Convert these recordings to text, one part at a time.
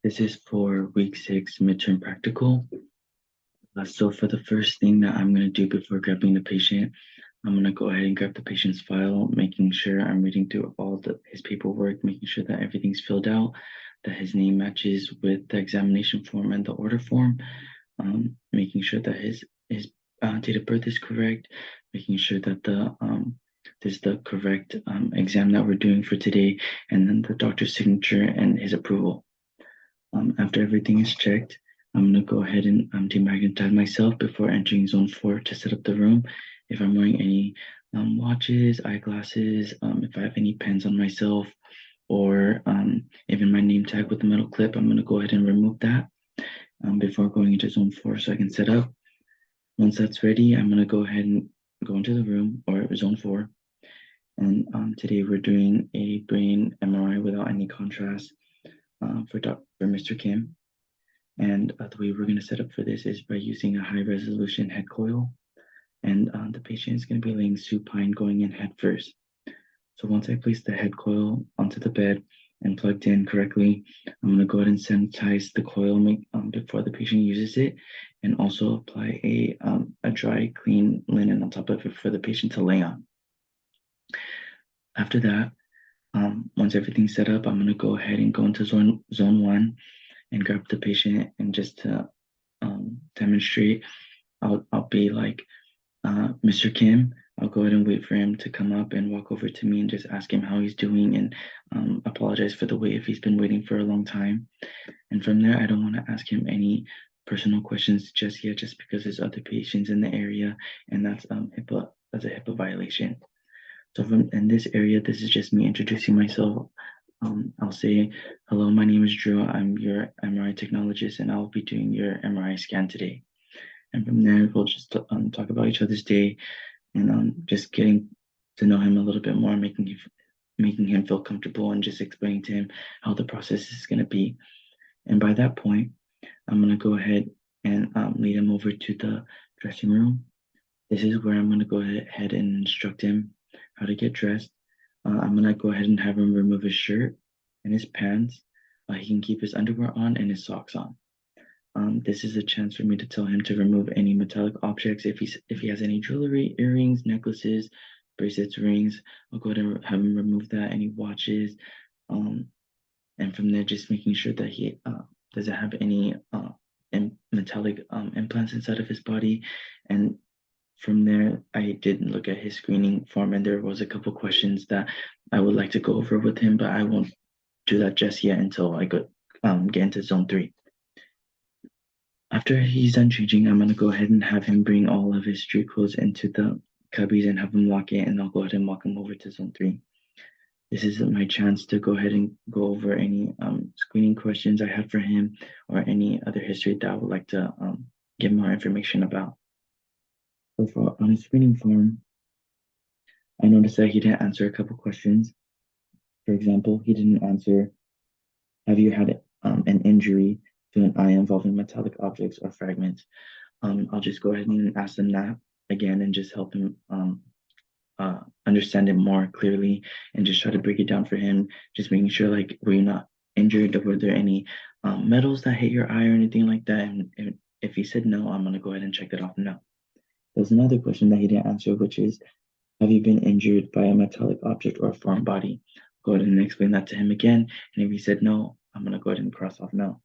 This is for week 6 midterm practical. So for the first thing that I'm going to do before grabbing the patient, I'm going to go ahead and grab the patient's file, making sure I'm reading through his paperwork, making sure that everything's filled out, that his name matches with the examination form and the order form, making sure that his date of birth is correct, making sure that there's the correct exam that we're doing for today, and then the doctor's signature and his approval. After everything is checked, I'm going to go ahead and demagnetize myself before entering zone 4 to set up the room. If I'm wearing any watches, eyeglasses, if I have any pens on myself, or even my name tag with the metal clip, I'm going to go ahead and remove that before going into zone 4 so I can set up. Once that's ready, I'm going to go ahead and go into the room or zone 4. And today we're doing a brain MRI without any contrast for Mr. Kim. And the way we're going to set up for this is by using a high resolution head coil. And the patient is going to be laying supine going in head first. So once I place the head coil onto the bed and plugged in correctly, I'm going to go ahead and sanitize the coil before the patient uses it, and also apply a dry, clean linen on top of it for the patient to lay on. After that, once everything's set up, I'm going to go ahead and go into zone 1 and grab the patient, and just to demonstrate, I'll be like, Mr. Kim. I'll go ahead and wait for him to come up and walk over to me and just ask him how he's doing, and apologize for the wait if he's been waiting for a long time. And from there, I don't want to ask him any personal questions just yet, just because there's other patients in the area, and that's a HIPAA violation. So in this area, this is just me introducing myself. I'll say, hello, my name is Drew. I'm your MRI technologist, and I'll be doing your MRI scan today. And from there, we'll just talk about each other's day, and just getting to know him a little bit more, making him feel comfortable, and just explaining to him how the process is going to be. And by that point, I'm going to go ahead and lead him over to the dressing room. This is where I'm going to go ahead and instruct him how to get dressed. I'm going to go ahead and have him remove his shirt and his pants. He can keep his underwear on and his socks on. This is a chance for me to tell him to remove any metallic objects. If he has any jewelry, earrings, necklaces, bracelets, rings, I'll go ahead and have him remove that. Any watches, and from there, just making sure that he doesn't have any metallic implants inside of his body. And from there, I did look at his screening form, and there was a couple questions that I would like to go over with him, but I won't do that just yet until I get into zone 3. After he's done changing, I'm going to go ahead and have him bring all of his street clothes into the cubbies and have him lock it, and I'll go ahead and walk him over to zone 3. This is my chance to go ahead and go over any screening questions I had for him, or any other history that I would like to get more information about. So on his screening form, I noticed that he didn't answer a couple questions. For example, he didn't answer, have you had an injury to an eye involving metallic objects or fragments? I'll just go ahead and ask them that again, and just help him understand it more clearly, and just try to break it down for him, just making sure, like, were you not injured, or were there any metals that hit your eye or anything like that? And if he said no, I'm going to go ahead and check that off no. There's another question that he didn't answer, which is, have you been injured by a metallic object or a foreign body? Go ahead and explain that to him again. And if he said no, I'm going to go ahead and cross off no.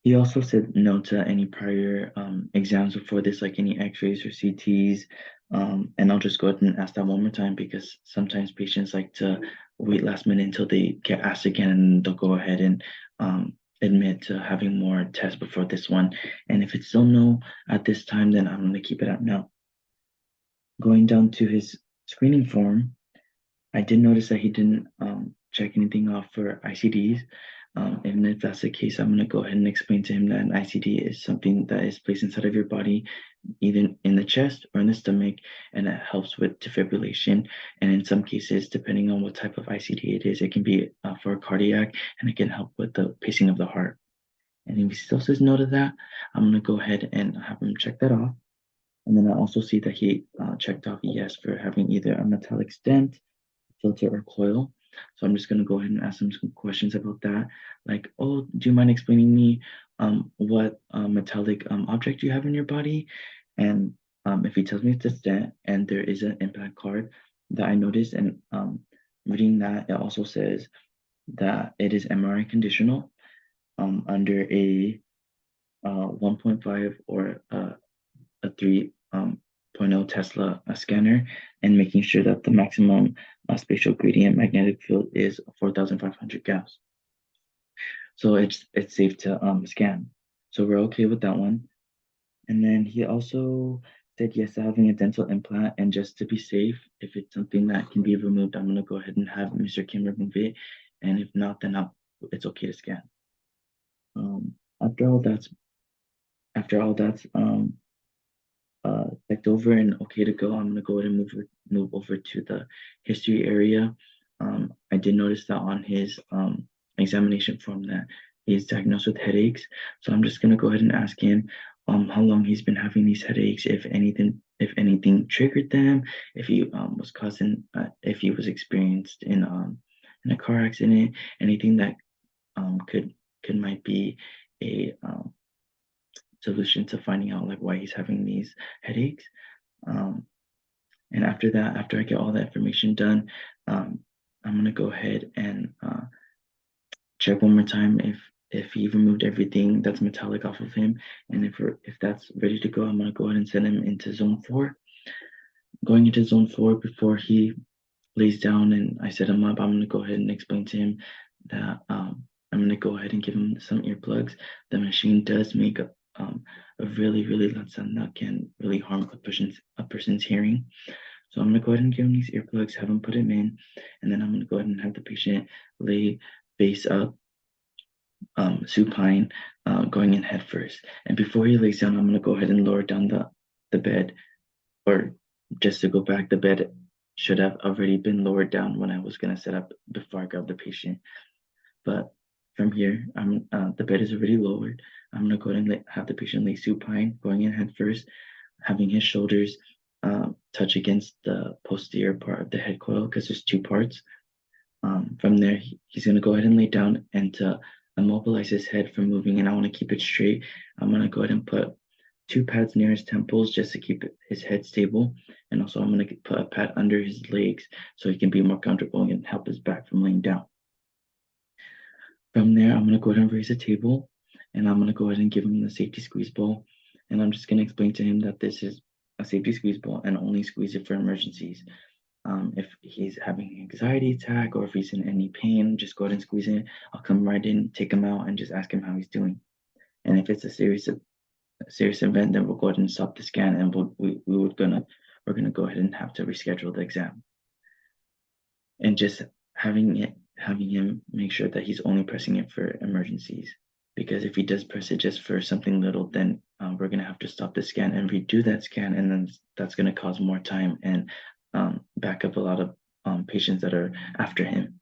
He also said no to any prior exams before this, like any x-rays or CTs. And I'll just go ahead and ask that one more time, because sometimes patients like to wait last minute until they get asked again, and they'll go ahead and admit to having more tests before this one. And if it's still no at this time, then I'm going to keep it at no. Going down to his screening form, I did notice that he didn't check anything off for ICDs. And if that's the case, I'm going to go ahead and explain to him that an ICD is something that is placed inside of your body, either in the chest or in the stomach, and it helps with defibrillation. And in some cases, depending on what type of ICD it is, it can be for cardiac, and it can help with the pacing of the heart. And if he still says no to that, I'm going to go ahead and have him check that off. And then I also see that he checked off yes for having either a metallic stent, filter, or coil. So I'm just going to go ahead and ask him some questions about that. Like, oh, do you mind explaining me what metallic object you have in your body? And if he tells me it's a stent and there is an impact card that I noticed, and reading that, it also says that it is MRI conditional under a 1.5 or a 3 Tesla scanner, and making sure that the maximum spatial gradient magnetic field is 4,500 Gauss. So it's safe to scan. So we're okay with that one. And then he also said yes to having a dental implant, and just to be safe, if it's something that can be removed, I'm gonna go ahead and have Mr. Kim remove it. And if not, then it's okay to scan. Um, after all that's after all that's checked over and okay to go, I'm gonna go ahead and move over to the history area. I did notice that on his examination form that he's diagnosed with headaches. So I'm just gonna go ahead and ask him how long he's been having these headaches, if anything triggered them, if he was causing, if he was experienced in a car accident, anything that could might be a solution to finding out like why he's having these headaches. Um, and after that, after I get all that information done, I'm gonna go ahead and check one more time if he removed everything that's metallic off of him, and if that's ready to go, I'm gonna go ahead and send him into zone 4. Going into zone 4 before he lays down and I set him up, I'm gonna go ahead and explain to him that I'm gonna go ahead and give him some earplugs. The machine does make a really really loud sound that can really harm a person's hearing. So I'm gonna go ahead and give him these earplugs, have him put them in, and then I'm gonna go ahead and have the patient lay face up, supine, going in head first. And before he lays down, I'm gonna go ahead and lower down the bed, or just to go back, the bed should have already been lowered down when I was gonna set up before I grabbed the patient. But from here, the bed is already lowered. I'm gonna go ahead and have the patient lay supine, going in head first, having his shoulders touch against the posterior part of the head coil because there's two parts. From there, he's going to go ahead and lay down, and to immobilize his head from moving, and I want to keep it straight, I'm going to go ahead and put 2 pads near his temples just to keep his head stable. And also I'm going to put a pad under his legs so he can be more comfortable and help his back from laying down. From there, I'm going to go ahead and raise a table, and I'm going to go ahead and give him the safety squeeze ball. And I'm just going to explain to him that this is a safety squeeze ball and only squeeze it for emergencies. If he's having an anxiety attack or if he's in any pain, just go ahead and squeeze it. I'll come right in, take him out, and just ask him how he's doing. And if it's a serious event, then we'll go ahead and stop the scan, and we're gonna go ahead and have to reschedule the exam. And just having him make sure that he's only pressing it for emergencies, because if he does press it just for something little, then we're gonna have to stop the scan and redo that scan, and then that's gonna cause more time and back up a lot of patients that are after him.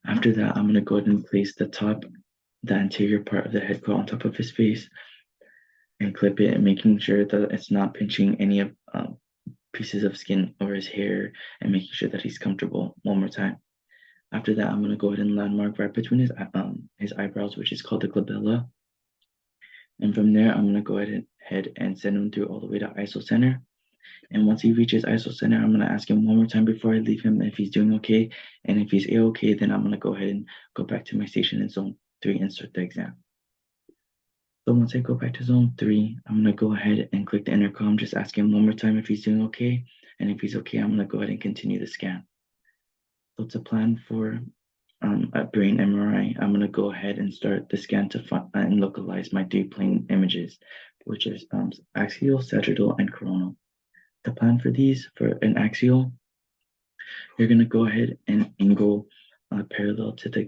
After that, I'm gonna go ahead and place the anterior part of the head coil on top of his face and clip it, and making sure that it's not pinching any of pieces of skin or his hair, and making sure that he's comfortable one more time. After that, I'm gonna go ahead and landmark right between his eyebrows, which is called the glabella. And from there, I'm gonna go ahead and send him through all the way to ISO center. And once he reaches ISO center, I'm gonna ask him one more time before I leave him if he's doing okay. And if he's A-okay, then I'm gonna go ahead and go back to my station in zone 3 and start the exam. So once I go back to zone 3, I'm gonna go ahead and click the intercom, just ask him one more time if he's doing okay. And if he's okay, I'm gonna go ahead and continue the scan. So to plan for a brain MRI, I'm gonna go ahead and start the scan to find and localize my 3 plane images, which is axial, sagittal, and coronal. The plan for these, for an axial, you're going to go ahead and angle parallel to the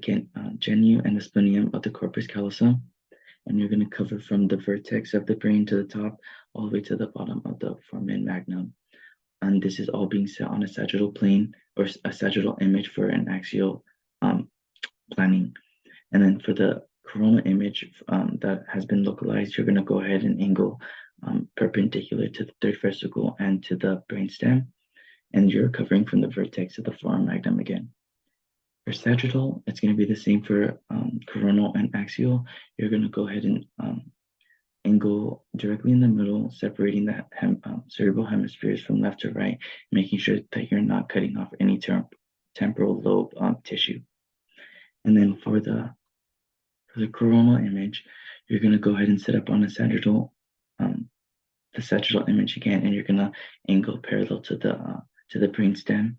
genu and the splenium of the corpus callosum, and you're going to cover from the vertex of the brain to the top all the way to the bottom of the foramen magnum. And this is all being set on a sagittal plane, or a sagittal image for an axial planning. And then for the coronal image that has been localized, you're going to go ahead and angle perpendicular to the third vesicle and to the brainstem, and you're covering from the vertex of the foramen magnum again. For sagittal, it's going to be the same for coronal and axial. You're going to go ahead and angle directly in the middle, separating the cerebral hemispheres from left to right, making sure that you're not cutting off any temporal lobe tissue. And then for the coronal image, you're going to go ahead and set up on the sagittal image again, and you're going to angle parallel to the brain stem,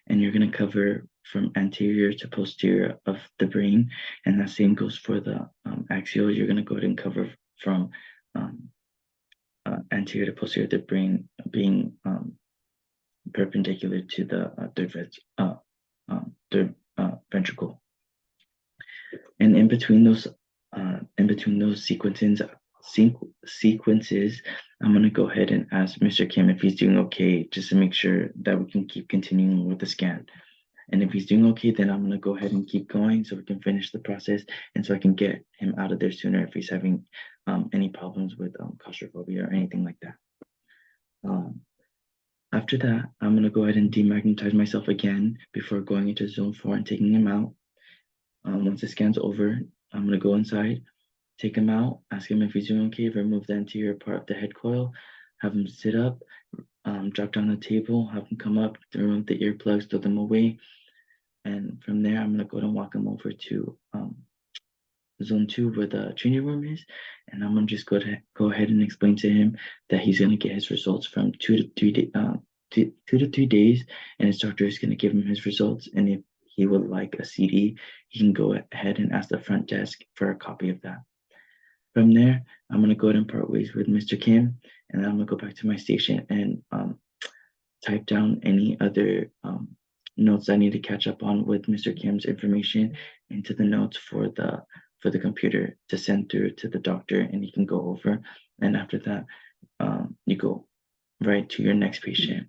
and you're going to cover from anterior to posterior of the brain, and that same goes for the axial. You're going to go ahead and cover from anterior to posterior of the brain, being perpendicular to the third ventricle. And in between those sequences, I'm going to go ahead and ask Mr. Kim if he's doing okay, just to make sure that we can keep continuing with the scan. And if he's doing okay, then I'm going to go ahead and keep going so we can finish the process and so I can get him out of there sooner if he's having any problems with claustrophobia or anything like that. After that, I'm going to go ahead and demagnetize myself again before going into zone 4 and taking him out. Once the scan's over, I'm going to go inside, take him out, ask him if he's doing okay, remove the anterior part of the head coil, have him sit up, drop down the table, have him come up, remove the earplugs, throw them away. And from there, I'm going to go ahead and walk him over to zone 2 where the training room is. And I'm going to just go ahead and explain to him that he's going to get his results from 2 to 3 days. And his doctor is going to give him his results. And if he would like a CD, he can go ahead and ask the front desk for a copy of that. From there, I'm going to go ahead and part ways with Mr. Kim, and then I'm going to go back to my station and type down any other notes I need to catch up on with Mr. Kim's information into the notes for the computer to send through to the doctor, and he can go over. And after that, you go right to your next patient.